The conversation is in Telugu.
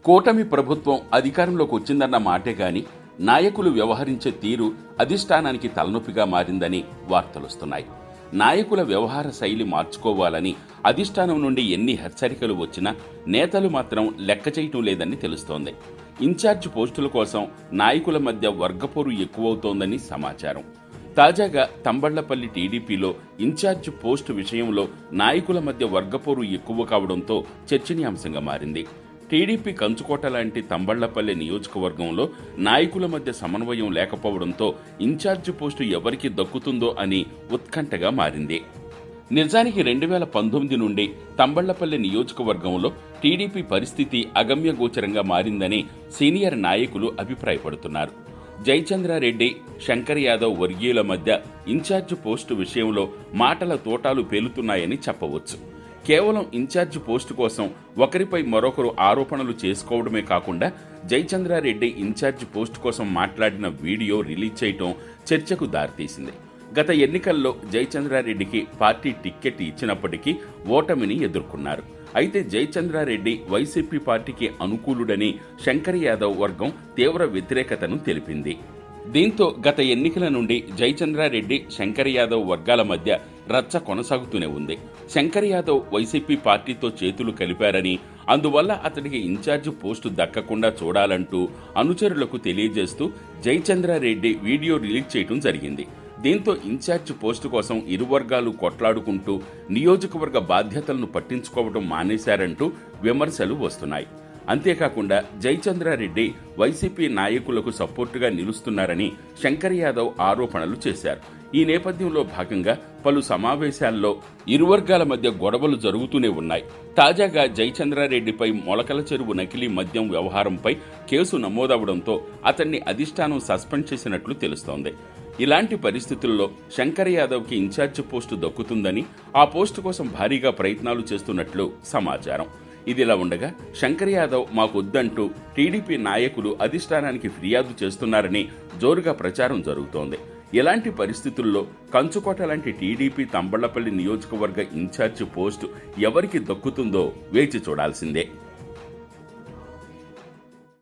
కూటమి ప్రభుత్వం అధికారంలోకి వచ్చిందన్న మాటే గాని నాయకులు వ్యవహరించే తీరు అధిష్టానానికి తలనొప్పిగా మారిందని వార్తలొస్తున్నాయి. నాయకుల వ్యవహార శైలి మార్చుకోవాలని అధిష్టానం నుండి ఎన్ని హెచ్చరికలు వచ్చినా నేతలు మాత్రం లెక్క చేయటం లేదని తెలుస్తోంది. ఇన్ఛార్జ్ పోస్టుల కోసం నాయకుల మధ్య వర్గపోరు ఎక్కువవుతోందని సమాచారం. తాజాగా తంబళ్లపల్లి టీడీపీలో ఇన్ఛార్జ్ పోస్టు విషయంలో నాయకుల మధ్య వర్గపోరు ఎక్కువ కావడంతో చర్చనీయాంశంగా మారింది. టీడీపీ కంచుకోట లాంటి తంబళ్లపల్లి నియోజకవర్గంలో నాయకుల మధ్య సమన్వయం లేకపోవడంతో ఇన్ఛార్జి పోస్టు ఎవరికి దక్కుతుందో అని ఉత్కంఠగా మారింది. నిజానికి 2019 నుండి తంబళ్లపల్లి నియోజకవర్గంలో టీడీపీ పరిస్థితి అగమ్యగోచరంగా మారిందని సీనియర్ నాయకులు అభిప్రాయపడుతున్నారు. జయచంద్రారెడ్డి, శంకర్ యాదవ్ వర్గీయుల మధ్య ఇన్ఛార్జ్ పోస్టు విషయంలో మాటల తోటాలు పేలుతున్నాయని చెప్పవచ్చు. కేవలం ఇన్ఛార్జ్ పోస్టు కోసం ఒకరిపై మరొకరు ఆరోపణలు చేసుకోవడమే కాకుండా జయచంద్రారెడ్డి ఇన్ఛార్జ్ పోస్టు కోసం మాట్లాడిన వీడియో రిలీజ్ చేయటం చర్చకు దారితీసింది. గత ఎన్నికల్లో జయచంద్రారెడ్డికి పార్టీ టిక్కెట్ ఇచ్చినప్పటికీ ఓటమిని ఎదుర్కొన్నారు. అయితే జయచంద్రారెడ్డి వైసీపీ పార్టీకి అనుకూలుడని శంకర్ యాదవ్ వర్గం తీవ్ర వ్యతిరేకతను తెలిపింది. దీంతో గత ఎన్నికల నుండి జయచంద్రారెడ్డి, శంకర్ యాదవ్ వర్గాల మధ్య రచ్చ కొనసాగుతూనే ఉంది. శంకర్ యాదవ్ వైసీపీ పార్టీతో చేతులు కలిపారని, అందువల్ల అతడికి ఇన్ఛార్జ్ పోస్టు దక్కకుండా చూడాలంటూ అనుచరులకు తెలియజేస్తూ జయచంద్రారెడ్డి వీడియో రిలీజ్ చేయడం జరిగింది. దీంతో ఇన్ఛార్జ్ పోస్టు కోసం ఇరు వర్గాలు కొట్లాడుకుంటూ నియోజకవర్గ బాధ్యతలను పట్టించుకోవడం మానేశారంటూ విమర్శలు వస్తున్నాయి. అంతేకాకుండా జయచంద్రారెడ్డి వైసీపీ నాయకులకు సపోర్టుగా నిలుస్తున్నారని శంకర్ యాదవ్ ఆరోపణలు చేశారు. ఈ నేపథ్యంలో భాగంగా పలు సమావేశాల్లో ఇరు వర్గాల మధ్య గొడవలు జరుగుతూనే ఉన్నాయి. తాజాగా జయచంద్రారెడ్డిపై మొలకల చెరువు నకిలీ మద్యం వ్యవహారంపై కేసు నమోదవడంతో అతన్ని అధిష్టానం సస్పెండ్ చేసినట్లు తెలుస్తోంది. ఇలాంటి పరిస్థితుల్లో శంకర్ యాదవ్కి ఇన్ఛార్జ్ పోస్టు దక్కుతుందని, ఆ పోస్టు కోసం భారీగా ప్రయత్నాలు చేస్తున్నట్లు సమాచారం. ఇదిలా ఉండగా శంకర్ యాదవ్ మాకొద్దంటూ టీడీపీ నాయకులు అధిష్టానానికి ఫిర్యాదు చేస్తున్నారని జోరుగా ప్రచారం జరుగుతోంది. ఇలాంటి పరిస్థితుల్లో కంచుకోట లాంటి టీడీపీ తంబళ్లపల్లి నియోజకవర్గ ఇన్ఛార్జ్ పోస్టు ఎవరికి దక్కుతుందో వేచి చూడాల్సిందే.